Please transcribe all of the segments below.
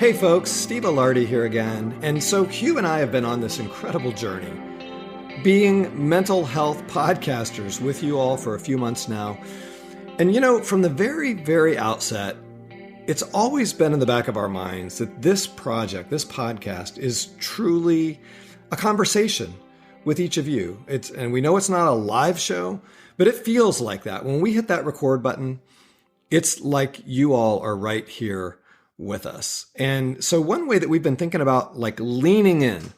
Hey folks, Steve Alardi here again. And so Hugh and I have been on this incredible journey, being mental health podcasters with you all for a few months now. And you know, from the very, very outset, it's always been in the back of our minds that this project, this podcast, is truly a conversation with each of you. And we know it's not a live show, but it feels like that. When we hit that record button, it's like you all are right here with us. And so one way that we've been thinking about like leaning in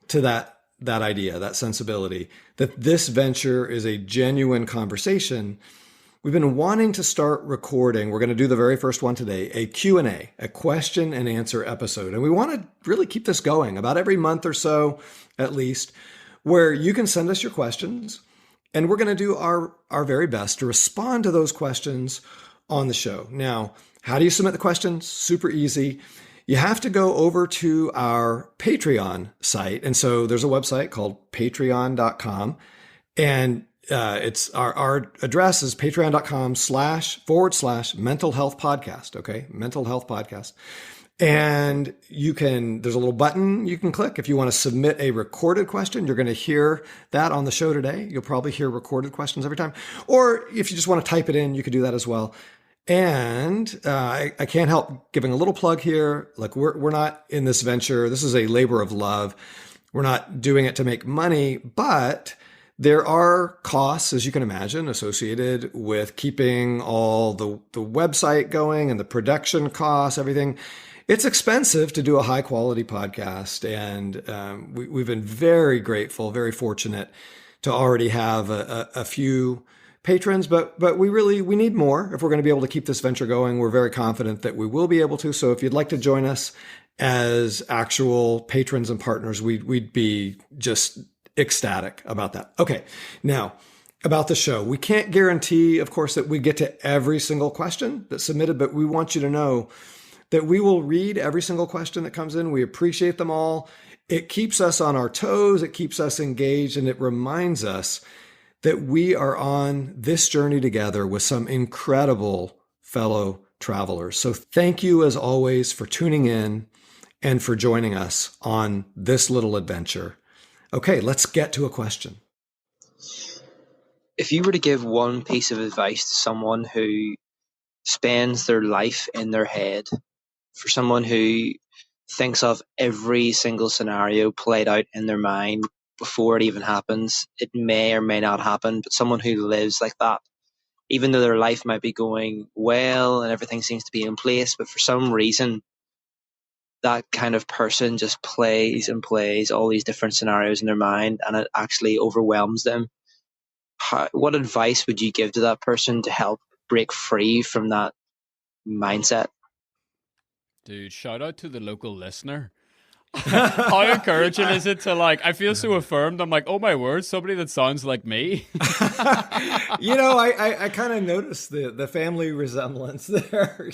to that idea, that sensibility, that this venture is a genuine conversation, we've been wanting to start recording. We're going to do the very first one today, a Q&A, a question and answer episode. And we want to really keep this going about every month or so, at least, where you can send us your questions. And we're going to do our very best to respond to those questions on the show. Now, how do you submit the questions? Super easy. You have to go over to our Patreon site. And so there's a website called patreon.com. And it's our address is patreon.com//mental health podcast. Okay. Mental health podcast. And there's a little button you can click if you want to submit a recorded question. You're going to hear that on the show today. You'll probably hear recorded questions every time. Or if you just want to type it in, you could do that as well. And I can't help giving a little plug here. Like we're not in this venture. This is a labor of love. We're not doing it to make money, but there are costs, as you can imagine, associated with keeping all the website going and the production costs, everything. It's expensive to do a high quality podcast. And we've been very grateful, very fortunate to already have a few patrons, but we need more if we're going to be able to keep this venture going. We're very confident that we will be able to. So if you'd like to join us as actual patrons and partners, we'd be just ecstatic about that. Okay. Now about the show, we can't guarantee, of course, that we get to every single question that's submitted, but we want you to know that we will read every single question that comes in. We appreciate them all. It keeps us on our toes. It keeps us engaged, and it reminds us that we are on this journey together with some incredible fellow travelers. So thank you as always for tuning in and for joining us on this little adventure. Okay, let's get to a question. If you were to give one piece of advice to someone who spends their life in their head, for someone who thinks of every single scenario played out in their mind before it even happens, it may or may not happen, but someone who lives like that, even though their life might be going well and everything seems to be in place, but for some reason that kind of person just plays and plays all these different scenarios in their mind and it actually overwhelms them. What advice would you give to that person to help break free from that mindset? Dude, shout out to the local listener. How encouraging is it to I feel so affirmed. I'm like, oh my word, somebody that sounds like me. You know, I kind of noticed the family resemblance there.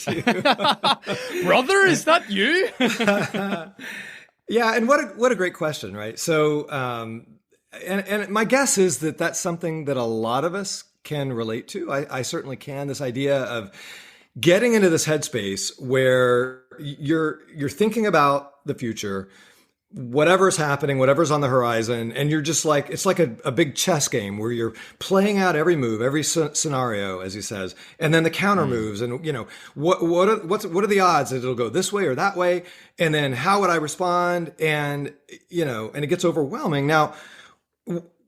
Brother, is that you? Yeah, and what a great question, right? So, and my guess is that that's something that a lot of us can relate to. I certainly can. This idea of getting into this headspace where you're thinking about the future, whatever's happening, whatever's on the horizon, and you're just like, it's like a big chess game where you're playing out every move, every scenario, as he says, and then the counter moves, and you know what are the odds that it'll go this way or that way, and then how would I respond, and and it gets overwhelming. Now,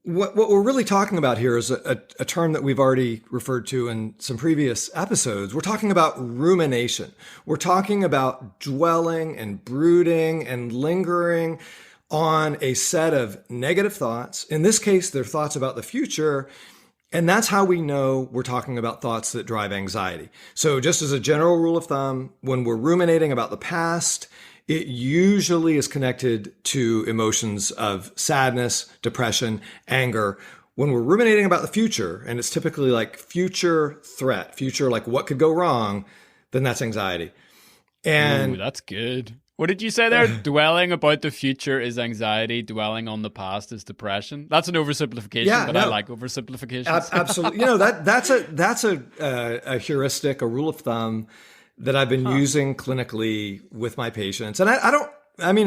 what we're really talking about here is a term that we've already referred to in some previous episodes. We're talking about rumination. We're talking about dwelling and brooding and lingering on a set of negative thoughts. In this case, they're thoughts about the future. And that's how we know we're talking about thoughts that drive anxiety. So just as a general rule of thumb, when we're ruminating about the past, it usually is connected to emotions of sadness, depression, anger. When we're ruminating about the future, and it's typically like future threat, future like what could go wrong, then that's anxiety. And ooh, that's good. What did you say there? Dwelling about the future is anxiety. Dwelling on the past is depression. That's an oversimplification, but I like oversimplifications. Absolutely. That's a heuristic, a rule of thumb that I've been using clinically with my patients. And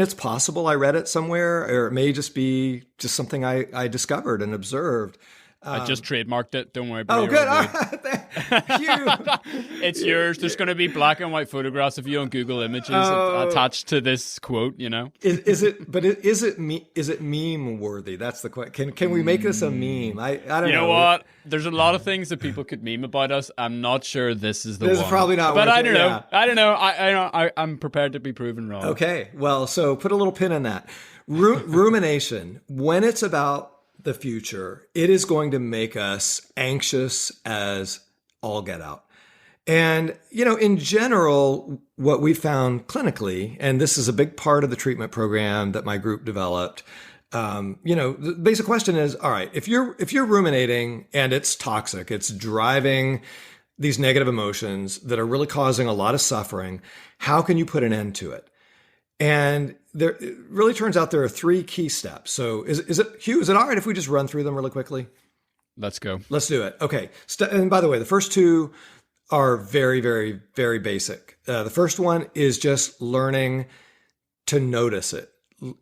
it's possible I read it somewhere, or it may just be just something I discovered and observed. I just trademarked it. Don't worry about it. Oh, good. All right. Thank you. It's yours. There's going to be black and white photographs of you on Google Images attached to this quote. You know, is it meme worthy? That's the question. Can we make this a meme? I don't know. You know what? There's a lot of things that people could meme about us. I'm not sure this is the one. This is probably not. But worth I it. don't know. Yeah. I don't know. I'm prepared to be proven wrong. Okay. Well, so put a little pin in that. Rumination, when it's about the future, it is going to make us anxious as all get out. And, in general, what we found clinically, and this is a big part of the treatment program that my group developed, the basic question is, all right, if you're ruminating and it's toxic, it's driving these negative emotions that are really causing a lot of suffering, how can you put an end to it? And it really turns out there are 3 key steps. So is it, Hugh, is it all right if we just run through them really quickly? Let's go. Let's do it. Okay. And by the way, the first 2 are very, very, very basic. The first one is just learning to notice it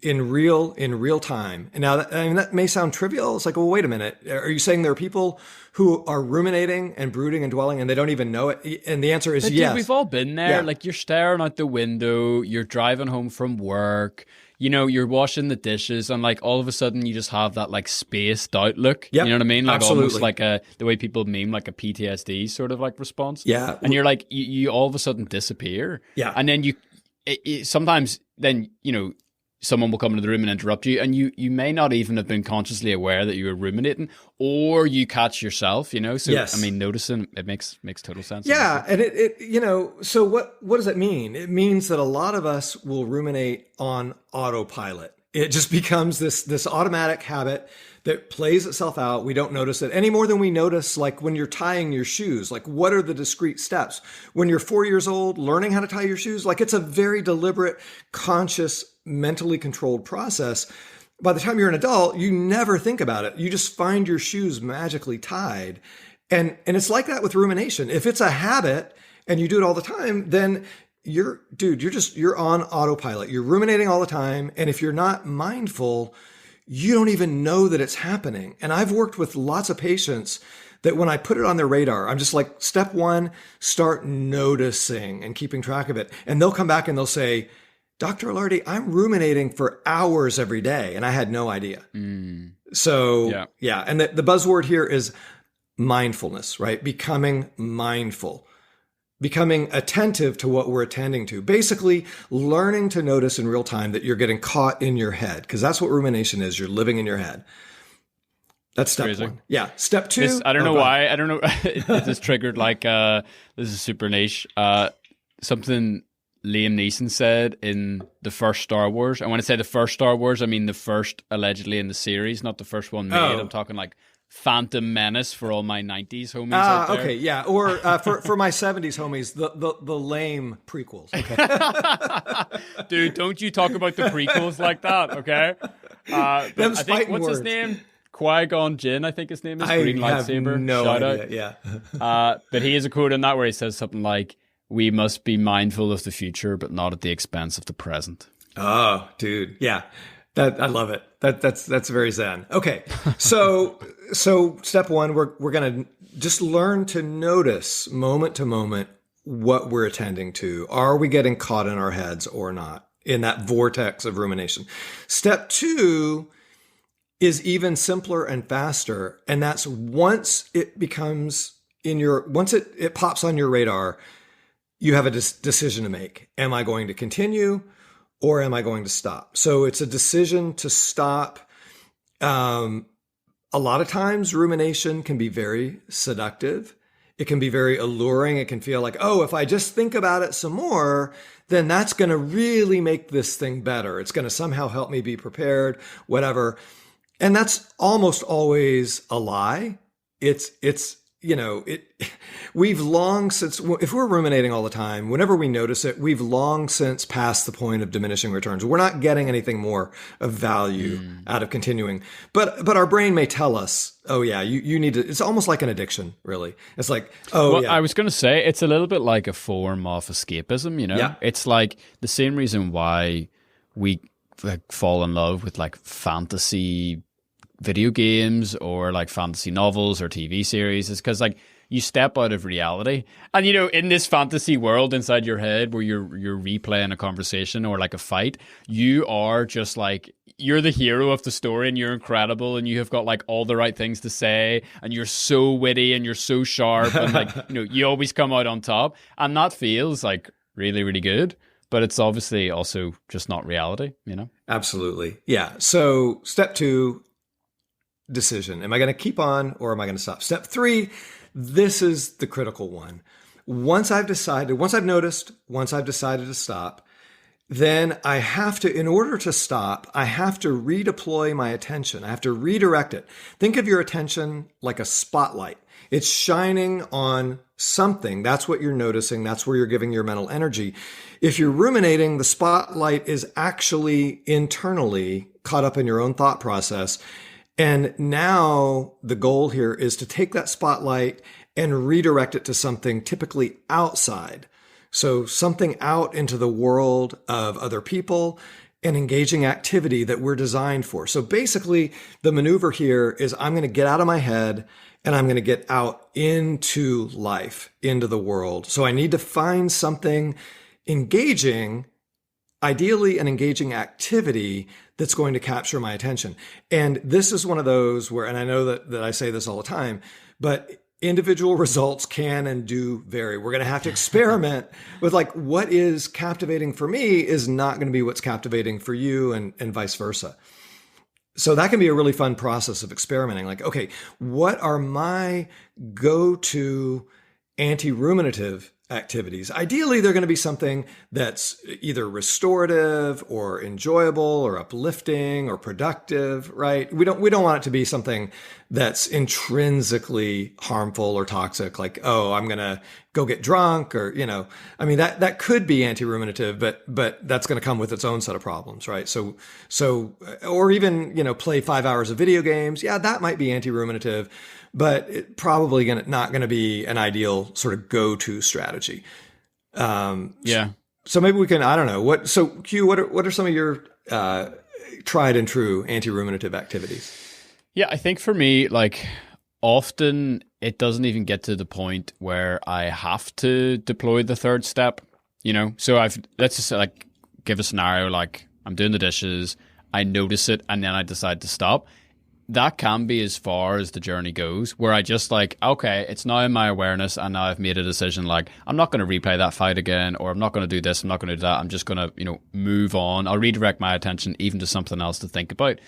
in real time. And now that may sound trivial. It's like, well, wait a minute. Are you saying there are people who are ruminating and brooding and dwelling and they don't even know it? And the answer is But yes. Dude, we've all been there. Yeah. Like, you're staring out the window, you're driving home from work, you're washing the dishes, and like all of a sudden you just have that like spaced out look. Yep, you know what I mean? Like absolutely. Almost like the way people meme, like a PTSD sort of like response. Yeah. And you're like, you all of a sudden disappear. Yeah. And then sometimes then, someone will come into the room and interrupt you, and you may not even have been consciously aware that you were ruminating, or you catch yourself, So, yes. I mean, noticing, it makes total sense. Yeah. And so what does that mean? It means that a lot of us will ruminate on autopilot. It just becomes this automatic habit that plays itself out. We don't notice it any more than we notice, like when you're tying your shoes, like what are the discrete steps? When you're 4 years old, learning how to tie your shoes, like it's a very deliberate, conscious, mentally controlled process. By the time you're an adult, you never think about it. You just find your shoes magically tied. And it's like that with rumination. If it's a habit and you do it all the time, then you're on autopilot. You're ruminating all the time. And if you're not mindful, you don't even know that it's happening. And I've worked with lots of patients that when I put it on their radar, I'm just like, step 1, start noticing and keeping track of it. And they'll come back and they'll say, Dr. Alardi, I'm ruminating for hours every day, and I had no idea. So, yeah. And the buzzword here is mindfulness, right? Becoming mindful, becoming attentive to what we're attending to. Basically, learning to notice in real time that you're getting caught in your head, because that's what rumination is. You're living in your head. That's step Crazy. 1. Yeah. Step 2. I don't know why. I don't know. It just triggered like, this is super niche. Something Liam Neeson said in the first Star Wars. And when I say the first Star Wars, I mean the first allegedly in the series, not the first one made. I'm talking like Phantom Menace for all my 90s homies out there. Okay, yeah. Or for my 70s homies, the lame prequels. Okay. Dude, don't you talk about the prequels like that, okay? I think, what's his name? Qui-Gon Jinn, I think his name is. Green lightsaber. No Shout idea. out. Yeah. But he has a quote in that where he says something like, "We must be mindful of the future, but not at the expense of the present." Oh, dude. Yeah. I love it. That's very Zen. Okay. So step 1, we're going to just learn to notice moment to moment what we're attending to. Are we getting caught in our heads or not in that vortex of rumination? Step 2 is even simpler and faster. And that's once it becomes once it pops on your radar, you have a decision to make. Am I going to continue or am I going to stop? So it's a decision to stop. A lot of times rumination can be very seductive. It can be very alluring. It can feel like, oh, if I just think about it some more, then that's going to really make this thing better. It's going to somehow help me be prepared, whatever. And that's almost always a lie. It's we've long since, if we're ruminating all the time, whenever we notice it, we've long since passed the point of diminishing returns. We're not getting anything more of value out of continuing. But our brain may tell us, oh yeah, you need to, it's almost like an addiction, really. It's like, I was going to say, it's a little bit like a form of escapism, Yeah. It's like the same reason why we fall in love with like fantasy video games or like fantasy novels or TV series is because like you step out of reality and in this fantasy world inside your head where you're replaying a conversation or like a fight, you are just like, you're the hero of the story and you're incredible and you have got like all the right things to say and you're so witty and you're so sharp and like you always come out on top, and that feels like really, really good. But it's obviously also just not reality, Absolutely. Yeah. So step 2, decision. Am I going to keep on or am I going to stop? Step 3, this is the critical one. Once I've noticed, once I've decided to stop, then I have to, in order to stop, I have to redeploy my attention. I have to redirect it. Think of your attention like a spotlight. It's shining on something. That's what you're noticing. That's where you're giving your mental energy. If you're ruminating, the spotlight is actually internally caught up in your own thought process. And now the goal here is to take that spotlight and redirect it to something typically outside. So something out into the world of other people and engaging activity that we're designed for. So basically the maneuver here is I'm going to get out of my head and I'm going to get out into life, into the world. So I need to find something engaging, ideally an engaging activity that's going to capture my attention. And this is one of those where, and I know that I say this all the time, but individual results can and do vary. We're going to have to experiment with like what is captivating for me is not going to be what's captivating for you and vice versa. So that can be a really fun process of experimenting. Like, okay, what are my go-to anti-ruminative activities? Ideally, they're going to be something that's either restorative or enjoyable or uplifting or productive, right? We don't want it to be something that's intrinsically harmful or toxic, like, oh, I'm going to go get drunk or, I mean, that could be anti-ruminative, but that's going to come with its own set of problems, right? So, or even, play 5 hours of video games. Yeah, that might be anti-ruminative, but it probably not going to be an ideal sort of go-to strategy. Yeah. So maybe we can, I don't know so Q, what are some of your, tried and true anti-ruminative activities? Yeah, I think for me, like often it doesn't even get to the point where I have to deploy the third step, So let's just like give a scenario, like I'm doing the dishes, I notice it, and then I decide to stop. That can be as far as the journey goes, where I just like, okay, it's now in my awareness, and now I've made a decision, like, I'm not going to replay that fight again, or I'm not going to do this, I'm not going to do that. I'm just going to, move on. I'll redirect my attention even to something else to think about.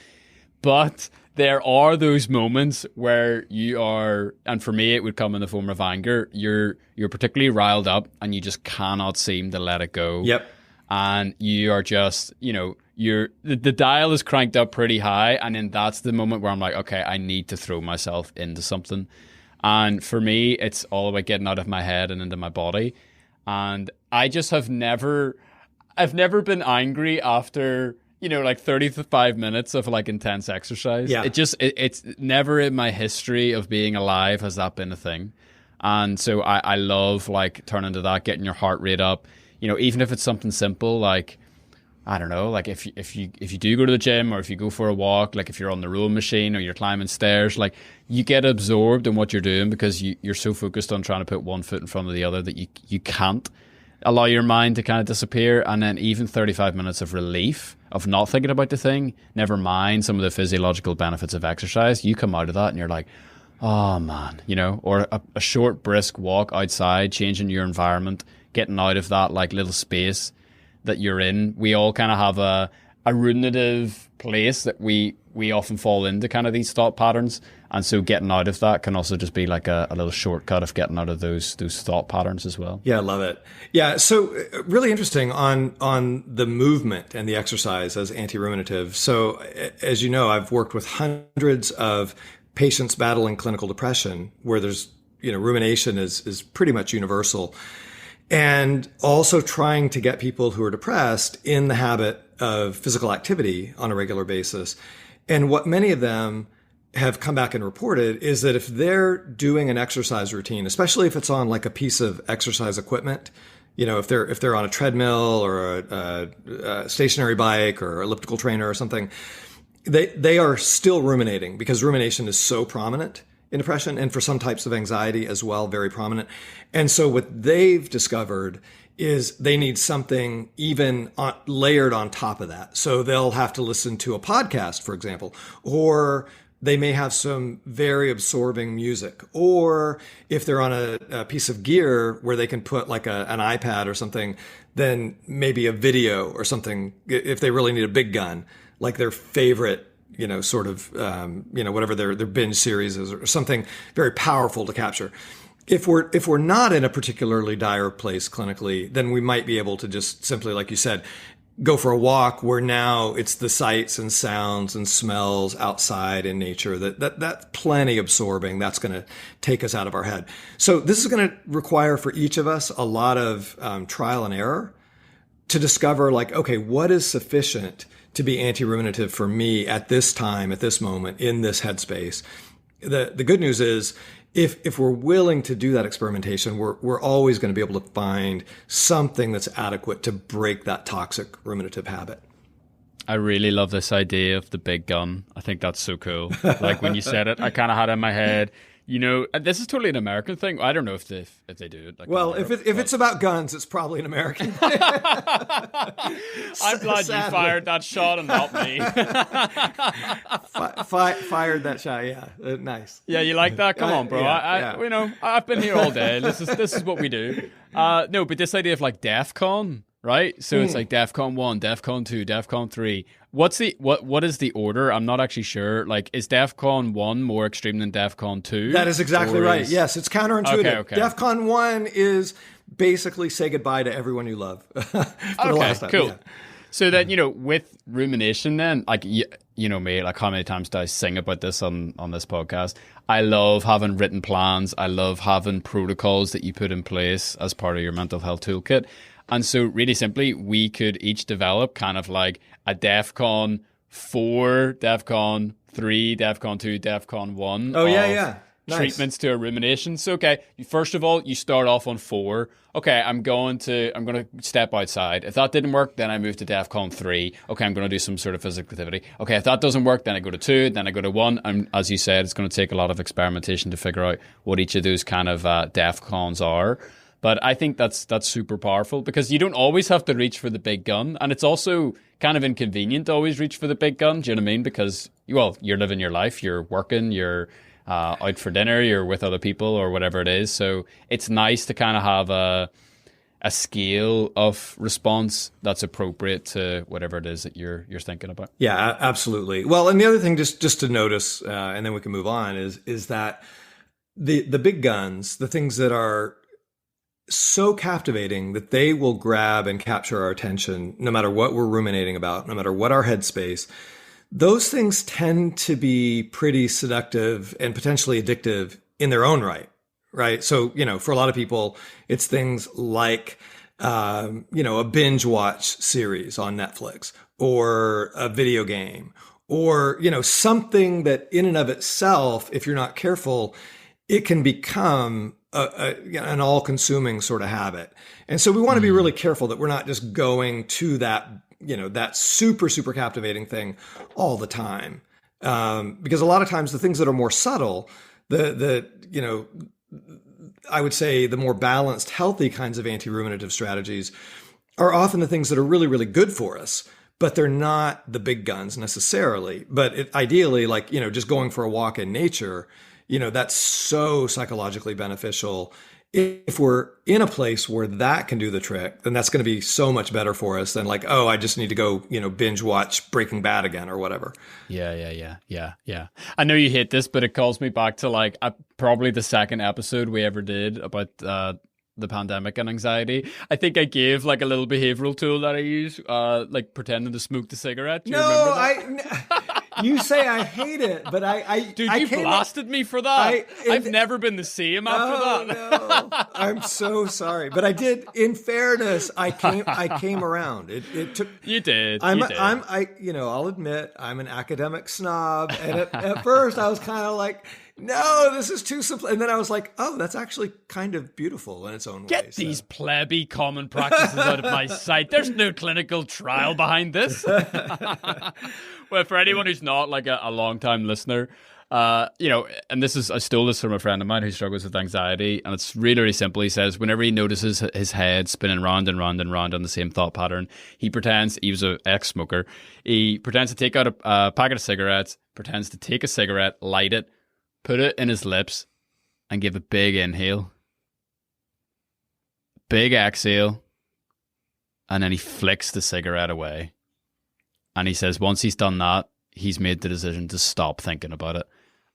But there are those moments where you are, and for me, it would come in the form of anger. You're particularly riled up, and you just cannot seem to let it go. Yep. And you are just, the dial is cranked up pretty high, and then that's the moment where I'm like, okay, I need to throw myself into something. And for me, it's all about getting out of my head and into my body. And I just I've never been angry after, like 35 minutes of like intense exercise. Yeah. It's never in my history of being alive has that been a thing. And so I love like turning to that, getting your heart rate up, even if it's something simple, like, I don't know, like if you do go to the gym or if you go for a walk, like if you're on the rowing machine or you're climbing stairs, like you get absorbed in what you're doing because you're so focused on trying to put one foot in front of the other that you can't allow your mind to kind of disappear. And then even 35 minutes of relief of not thinking about the thing, never mind some of the physiological benefits of exercise, you come out of that and you're like, oh man, or a short brisk walk outside, changing your environment, getting out of that like little space that you're in. We all kind of have a ruminative place that we often fall into kind of these thought patterns. And so getting out of that can also just be like a little shortcut of getting out of those thought patterns as well. Yeah, I love it. Yeah, so really interesting on the movement and the exercise as anti-ruminative. So as you know, I've worked with hundreds of patients battling clinical depression where there's rumination is pretty much universal. And also trying to get people who are depressed in the habit of physical activity on a regular basis. And what many of them have come back and reported is that if they're doing an exercise routine, especially if it's on like a piece of exercise equipment, if they're on a treadmill or a stationary bike or elliptical trainer or something, they are still ruminating, because rumination is so prominent in depression, and for some types of anxiety as well, very prominent. And so what they've discovered is they need something even layered on top of that. So they'll have to listen to a podcast, for example, or they may have some very absorbing music, or if they're on a piece of gear where they can put like an iPad or something, then maybe a video or something, if they really need a big gun, like their favorite whatever their binge series is, or something very powerful to capture. If we're not in a particularly dire place clinically, then we might be able to just simply, like you said, go for a walk, where now it's the sights and sounds and smells outside in nature that's plenty absorbing. That's going to take us out of our head. So this is going to require for each of us a lot of trial and error to discover, like, okay, what is sufficient to be anti-ruminative for me at this time, at this moment, in this headspace. The good news is, if we're willing to do that experimentation, we're always going to be able to find something that's adequate to break that toxic ruminative habit. I really love this idea of the big gun. I think that's so cool. Like when you said it, I kind of had it in my head. This is totally an American thing. I don't know if they do it. Like, well, if it's about guns, it's probably an American thing. I'm glad you fired that shot and not me. Fired that shot, yeah. Nice. Yeah, you like that? Come on, bro. Yeah. I've been here all day. This is what we do. No, but this idea of like defcon, right? So it's like defcon 1, defcon 2, defcon 3. What is the order? I'm not actually sure. Like, is defcon 1 more extreme than defcon 2? That is exactly right. Yes, it's counterintuitive. Okay. Defcon 1 is basically say goodbye to everyone you love. For the last time. Cool. Yeah. So that, with rumination then, like, me, like how many times do I sing about this on this podcast? I love having written plans. I love having protocols that you put in place as part of your mental health toolkit. And so really simply, we could each develop kind of like a DEFCON 4, DEFCON 3, DEFCON 2, DEFCON 1. Oh, yeah. Nice. Treatments to a rumination. So, okay, first of all, you start off on 4. Okay, I'm going to step outside. If that didn't work, then I move to DEFCON 3. Okay, I'm going to do some sort of physical activity. Okay, if that doesn't work, then I go to 2, then I go to 1. And as you said, it's going to take a lot of experimentation to figure out what each of those kind of DEFCONs are. But I think that's super powerful, because you don't always have to reach for the big gun. And it's also kind of inconvenient to always reach for the big gun. Do you know what I mean? Because, well, you're living your life, you're working, you're out for dinner, you're with other people or whatever it is. So it's nice to kind of have a scale of response that's appropriate to whatever it is that you're thinking about. Yeah, absolutely. Well, and the other thing just to notice, and then we can move on, is that the big guns, the things that are so captivating that they will grab and capture our attention no matter what we're ruminating about, no matter what our headspace, those things tend to be pretty seductive and potentially addictive in their own right? So, for a lot of people, it's things like, a binge watch series on Netflix, or a video game, or, something that in and of itself, if you're not careful, it can become an all-consuming sort of habit. And so we want to be really careful that we're not just going to that, that super, super captivating thing all the time. Because a lot of times the things that are more subtle, I would say the more balanced, healthy kinds of anti-ruminative strategies are often the things that are really, really good for us, but they're not the big guns necessarily. But ideally, like, just going for a walk in nature, that's so psychologically beneficial. If we're in a place where that can do the trick, then that's going to be so much better for us than like, oh, I just need to go, binge watch Breaking Bad again or whatever. Yeah. I know you hate this, but it calls me back to like probably the second episode we ever did about the pandemic and anxiety. I think I gave like a little behavioral tool that I use, like pretending to smoke the cigarette. Do you remember that? You say I hate it, but Dude, I you came blasted me for that. I've it- never been the same after that. No, I'm so sorry, but I did. In fairness, I came around. It took. You did. I'll admit I'm an academic snob, and at first I was kind of like, no, this is too simple, and then I was like, oh, that's actually kind of beautiful in its own way. Get these plebby common practices out of my sight. There's no clinical trial behind this. Well, for anyone who's not like a long-time listener, and I stole this from a friend of mine who struggles with anxiety, and it's really, really simple. He says whenever he notices his head spinning round and round and round on the same thought pattern, he was an ex-smoker. He pretends to take out a packet of cigarettes, pretends to take a cigarette, light it, put it in his lips, and give a big inhale, big exhale, and then he flicks the cigarette away. And he says once he's done that, he's made the decision to stop thinking about it.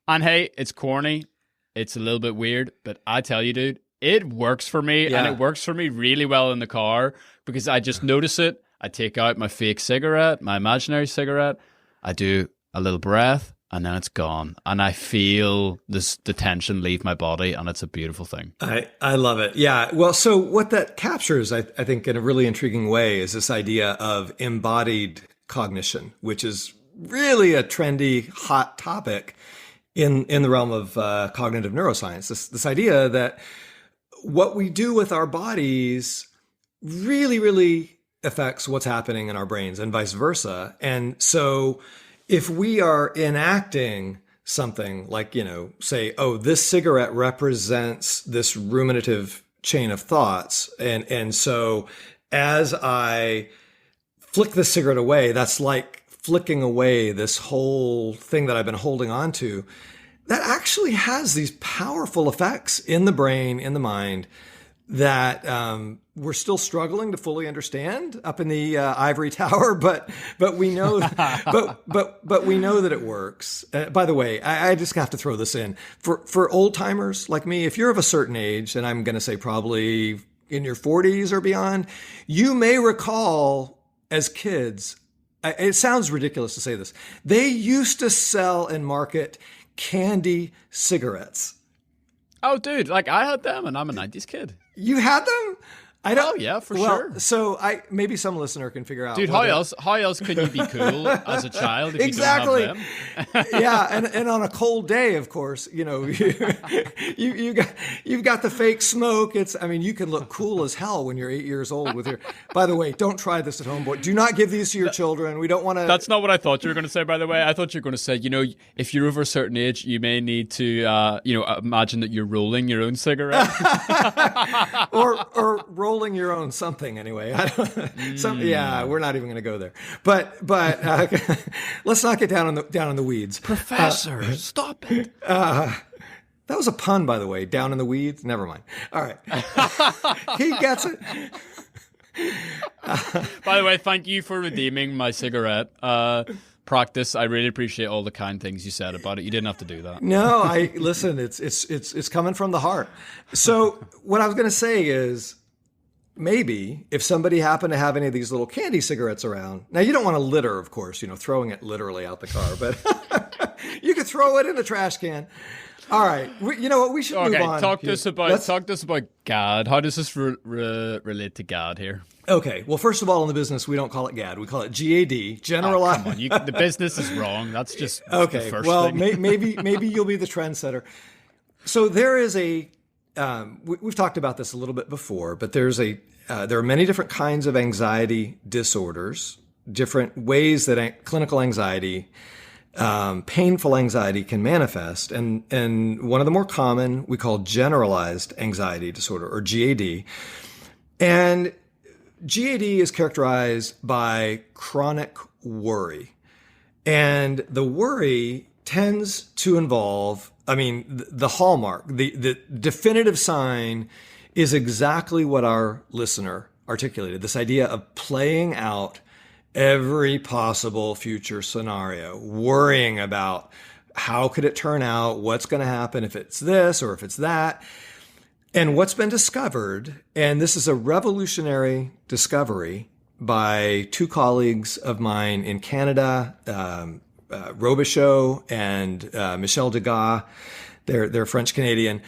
And hey, it's corny, it's a little bit weird, but I tell you, dude, it works for me, and it works for me really well in the car, because I just notice it. I take out my fake cigarette, my imaginary cigarette, I do a little breath, and then it's gone. And I feel the tension leave my body, and it's a beautiful thing. I love it. Yeah. Well, so what that captures, I think, in a really intriguing way is this idea of embodied cognition, which is really a trendy, hot topic in the realm of cognitive neuroscience. This idea that what we do with our bodies really, really affects what's happening in our brains, and vice versa. And so if we are enacting something like, say, oh, this cigarette represents this ruminative chain of thoughts. And so as I flick the cigarette away, that's like flicking away this whole thing that I've been holding on to. That actually has these powerful effects in the brain, in the mind, that we're still struggling to fully understand up in the ivory tower, but we know, but we know that it works. By the way, I just have to throw this in for old timers like me. If you're of a certain age, and I'm going to say probably in your 40s or beyond, you may recall as kids. It sounds ridiculous to say this. They used to sell and market candy cigarettes. Oh, dude, like I had them, and I'm a 90s kid. You had them? I don't. Oh yeah, for sure. So maybe some listener can figure out. Dude, how else can you be cool as a child if exactly. You don't have them? Yeah, and on a cold day, of course, you've got the fake smoke. You can look cool as hell when you're 8 years old with your. By the way, don't try this at home, boy. Do not give these to your children. We don't want to. That's not what I thought you were going to say. By the way, I thought you were going to say, if you're over a certain age, you may need to, imagine that you're rolling your own cigarette, or rolling your own something anyway. Yeah, we're not even going to go there. But let's not get down in the weeds. Professor, stop it. That was a pun, by the way. Down in the weeds. Never mind. All right, he gets it. By the way, thank you for redeeming my cigarette practice. I really appreciate all the kind things you said about it. You didn't have to do that. No, listen. It's coming from the heart. So what I was going to say is, maybe if somebody happened to have any of these little candy cigarettes around, now you don't want to litter, of course, throwing it literally out the car, but you could throw it in the trash can. All right, you know what? We should move on. Talk to us about GAD. How does this relate to GAD here? Okay, well, first of all, in the business, we don't call it GAD. We call it GAD, generalized. Oh, come on, the business is wrong. That's just okay. The first Well, thing. maybe you'll be the trendsetter. So there is we've talked about this a little bit before, but there are many different kinds of anxiety disorders, different ways that clinical anxiety, painful anxiety can manifest. And one of the more common we call generalized anxiety disorder, or GAD. And GAD is characterized by chronic worry. And the worry tends to involve, the hallmark, the definitive sign is exactly what our listener articulated. This idea of playing out every possible future scenario, worrying about how could it turn out, what's going to happen if it's this or if it's that. And what's been discovered, and this is a revolutionary discovery by two colleagues of mine in Canada, Robichaud and Michel Degas. They're French Canadian.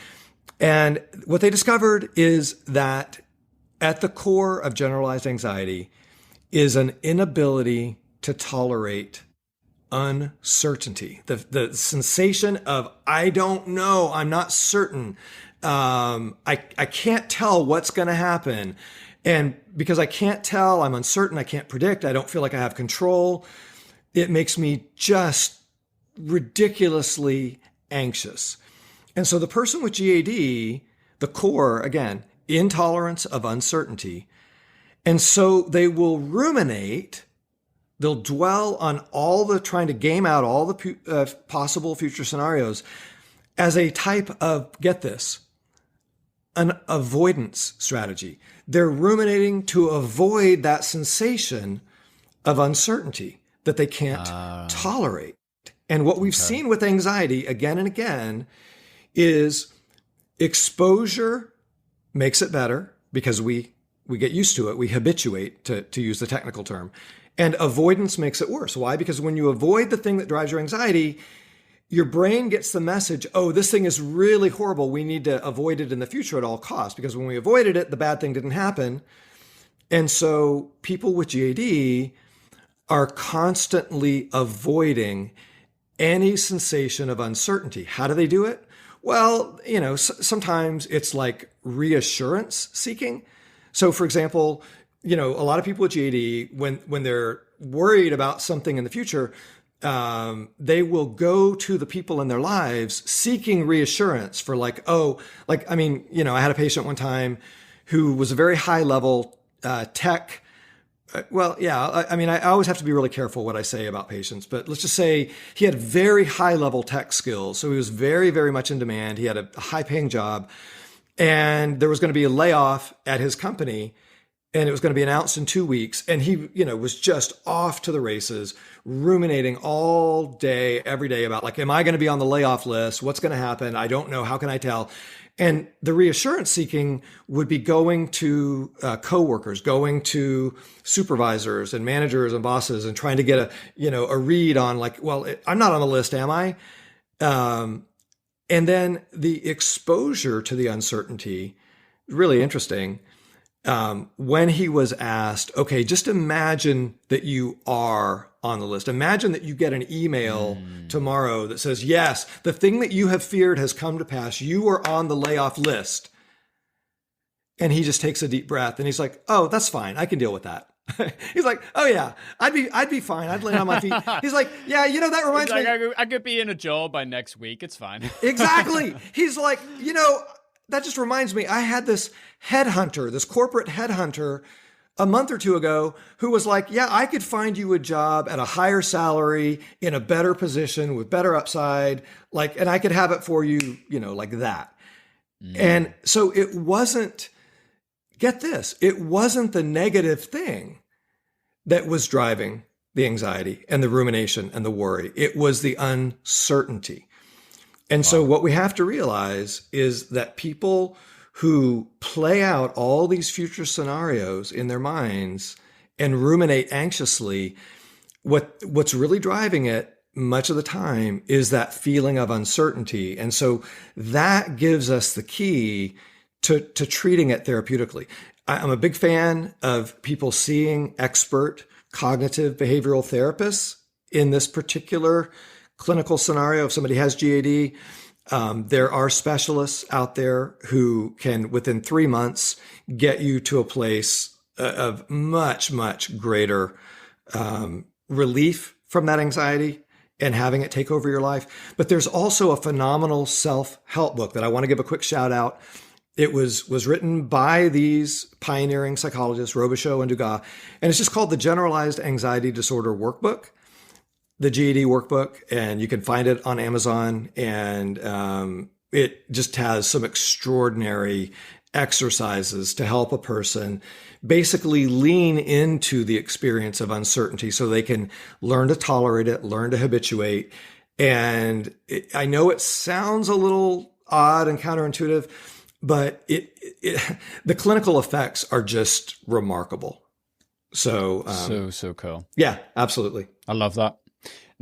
And what they discovered is that at the core of generalized anxiety is an inability to tolerate uncertainty. The sensation of, I don't know, I'm not certain. I can't tell what's going to happen. And because I can't tell, I'm uncertain, I can't predict, I don't feel like I have control, it makes me just ridiculously anxious. And so the person with GAD, the core, again, intolerance of uncertainty. And so they will ruminate, they'll dwell on trying to game out all the possible future scenarios as a type of, get this, an avoidance strategy. They're ruminating to avoid that sensation of uncertainty that they can't tolerate. And what we've seen with anxiety again and again is exposure makes it better because we get used to it. We habituate, to use the technical term. And avoidance makes it worse. Why? Because when you avoid the thing that drives your anxiety, your brain gets the message, oh, this thing is really horrible. We need to avoid it in the future at all costs. Because when we avoided it, the bad thing didn't happen. And so people with GAD are constantly avoiding any sensation of uncertainty. How do they do it? Well, sometimes it's like reassurance seeking. So for example, a lot of people with GAD, when they're worried about something in the future, they will go to the people in their lives seeking reassurance for I had a patient one time who was a very high level tech. I always have to be really careful what I say about patients, but let's just say he had very high level tech skills. So he was very, very much in demand. He had a high paying job and there was going to be a layoff at his company and it was going to be announced in 2 weeks. And he, was just off to the races, ruminating all day, every day about am I going to be on the layoff list? What's going to happen? I don't know. How can I tell? And the reassurance seeking would be going to coworkers, going to supervisors and managers and bosses and trying to get a read on I'm not on the list, am I? And then the exposure to the uncertainty, really interesting. When he was asked, okay, just imagine that you are on the list. Imagine that you get an email tomorrow that says, yes, the thing that you have feared has come to pass. You are on the layoff list. And he just takes a deep breath and he's like, oh, that's fine. I can deal with that. He's like, oh yeah, I'd be fine. I'd land on my feet. He's like, yeah, that reminds me. I could be in a job by next week. It's fine. Exactly. He's like, that just reminds me, I had this corporate headhunter a month or two ago who was like, yeah, I could find you a job at a higher salary in a better position with better upside, and I could have it for you, like that. And so it wasn't, get this, it wasn't the negative thing that was driving the anxiety and the rumination and the worry. It was the uncertainty. And so what we have to realize is that people who play out all these future scenarios in their minds and ruminate anxiously, what's really driving it much of the time is that feeling of uncertainty. And so that gives us the key to treating it therapeutically. I'm a big fan of people seeing expert cognitive behavioral therapists in this particular clinical scenario. If somebody has GAD, there are specialists out there who can, within 3 months, get you to a place of much, much greater relief from that anxiety and having it take over your life. But there's also a phenomenal self-help book that I want to give a quick shout out. It was written by these pioneering psychologists, Robichaud and Degas, and it's just called the Generalized Anxiety Disorder Workbook, the GAD workbook, and you can find it on Amazon. And it just has some extraordinary exercises to help a person basically lean into the experience of uncertainty so they can learn to tolerate it, learn to habituate. And I know it sounds a little odd and counterintuitive, but the clinical effects are just remarkable. So so cool. Yeah, absolutely. I love that.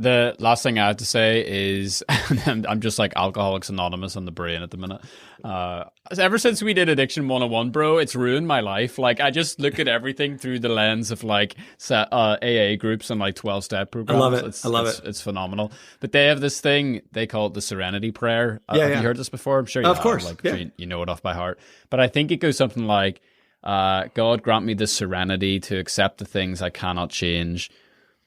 The last thing I have to say is I'm just like Alcoholics Anonymous on the brain at the minute. Ever since we did Addiction 101, bro, it's ruined my life. Like, I just look at everything through the lens of like AA groups and like 12-step programs. I love it. I love it. It's phenomenal. But they have this thing, they call it the Serenity Prayer. Have you heard this before? I'm sure you have. Of course. Like, you know it off by heart. But I think it goes something like, God grant me the serenity to accept the things I cannot change,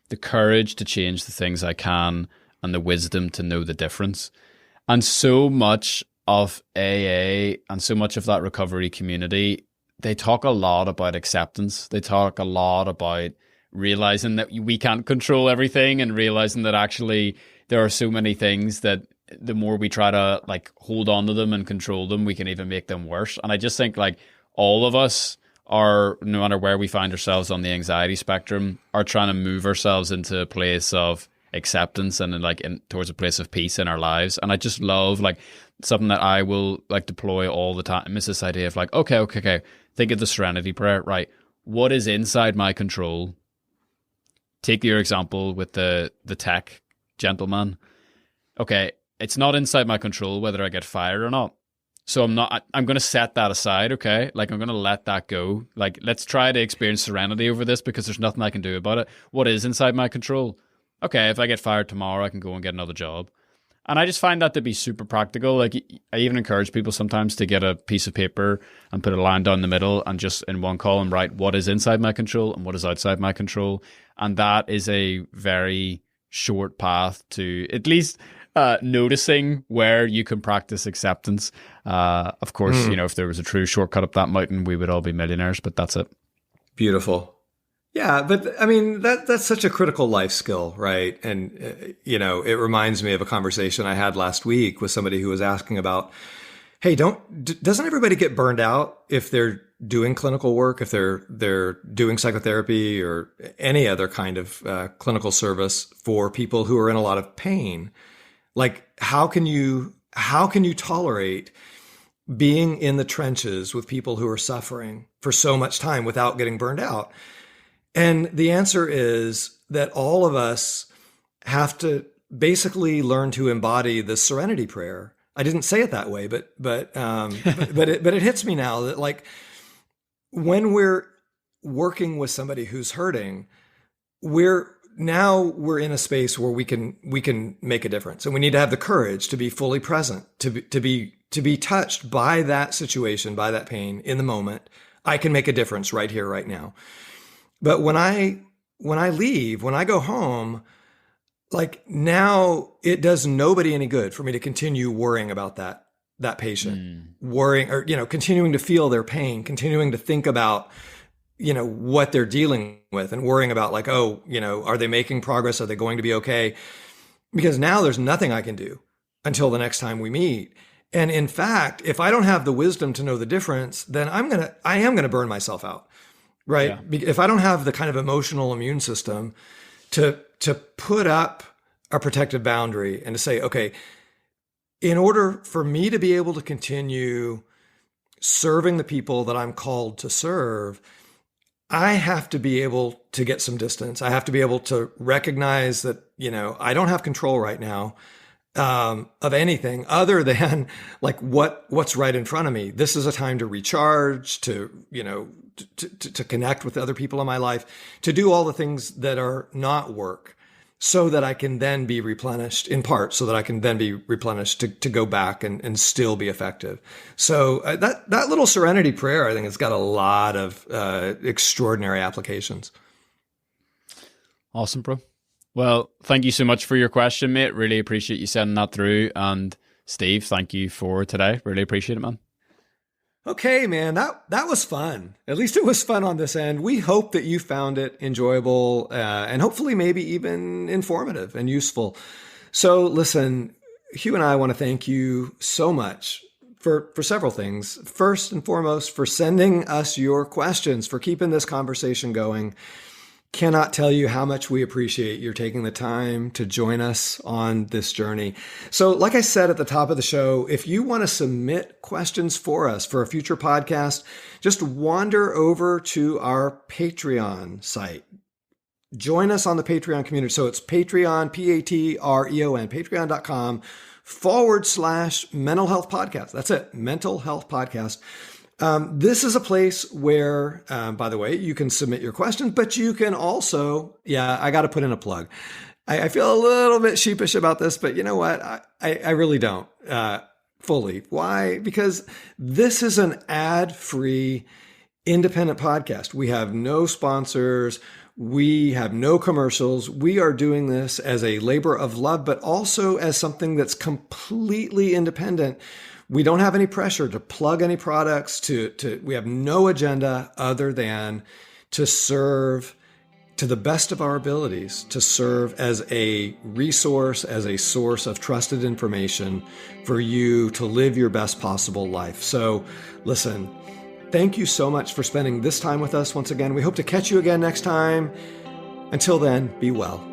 the courage to change the things I can, and the wisdom to know the difference. And so much of AA and so much of that recovery community, they talk a lot about acceptance. They talk a lot about realizing that we can't control everything, and realizing that actually there are so many things that the more we try to like hold on to them and control them, we can even make them worse. And I just think like all of us are, no matter where we find ourselves on the anxiety spectrum, are trying to move ourselves into a place of acceptance and towards a place of peace in our lives. And I just love like something that I will like deploy all the time is this idea of like, okay. Think of the Serenity Prayer, right? What is inside my control? Take your example with the tech gentleman. Okay, it's not inside my control whether I get fired or not. So I'm going to set that aside, okay? Like, I'm going to let that go. Like, let's try to experience serenity over this because there's nothing I can do about it. What is inside my control? Okay, if I get fired tomorrow, I can go and get another job. And I just find that to be super practical. Like, I even encourage people sometimes to get a piece of paper and put a line down the middle and just in one column write what is inside my control and what is outside my control. And that is a very short path to at least noticing where you can practice acceptance. Of course, if there was a true shortcut up that mountain, we would all be millionaires, but that's it. Beautiful. Yeah, but I mean, that's such a critical life skill, right? And, it reminds me of a conversation I had last week with somebody who was asking about, hey, doesn't everybody get burned out if they're doing clinical work, if they're doing psychotherapy or any other kind of clinical service for people who are in a lot of pain? Like, how can you tolerate being in the trenches with people who are suffering for so much time without getting burned out? And the answer is that all of us have to basically learn to embody the Serenity Prayer. I didn't say it that way, but it hits me now that like when we're working with somebody who's hurting, we're in a space where we can make a difference, and we need to have the courage to be fully present, to be touched by that situation, by that pain in the moment. I can make a difference right here, right now. But when I leave, when I go home, like now it does nobody any good for me to continue worrying about that patient, worrying or, continuing to feel their pain, continuing to think about, what they're dealing with and worrying about like, are they making progress? Are they going to be okay? Because now there's nothing I can do until the next time we meet. And in fact, if I don't have the wisdom to know the difference, then I am going to burn myself out. Right. Yeah. If I don't have the kind of emotional immune system to put up a protective boundary and to say, okay, in order for me to be able to continue serving the people that I'm called to serve, I have to be able to get some distance. I have to be able to recognize that, I don't have control right now of anything other than like what's right in front of me. This is a time to recharge, to connect with other people in my life, to do all the things that are not work, so that I can then be replenished in part, so that I can then be replenished to go back and still be effective. So that little Serenity Prayer, I think, has got a lot of extraordinary applications. Awesome, bro. Well, thank you so much for your question, mate. Really appreciate you sending that through. And Steve, thank you for today. Really appreciate it, man. Okay, man, that was fun. At least it was fun on this end. We hope that you found it enjoyable and hopefully maybe even informative and useful. So listen, Hugh and I want to thank you so much for several things. First and foremost, for sending us your questions, for keeping this conversation going. Cannot tell you how much we appreciate your taking the time to join us on this journey. So like I said at the top of the show, if you want to submit questions for us for a future podcast, just wander over to our Patreon site. join us on the Patreon community. So it's Patreon, Patreon, patreon.com/mental health podcast. That's it. Mental health podcast. This is a place where, by the way, you can submit your questions, but you can also, I got to put in a plug. I feel a little bit sheepish about this, but you know what? I really don't fully. Why? Because this is an ad-free, independent podcast. We have no sponsors. We have no commercials. We are doing this as a labor of love, but also as something that's completely independent. We don't have any pressure to plug any products. We have no agenda other than to serve to the best of our abilities, to serve as a resource, as a source of trusted information for you to live your best possible life. So listen, thank you so much for spending this time with us once again. We hope to catch you again next time. Until then, be well.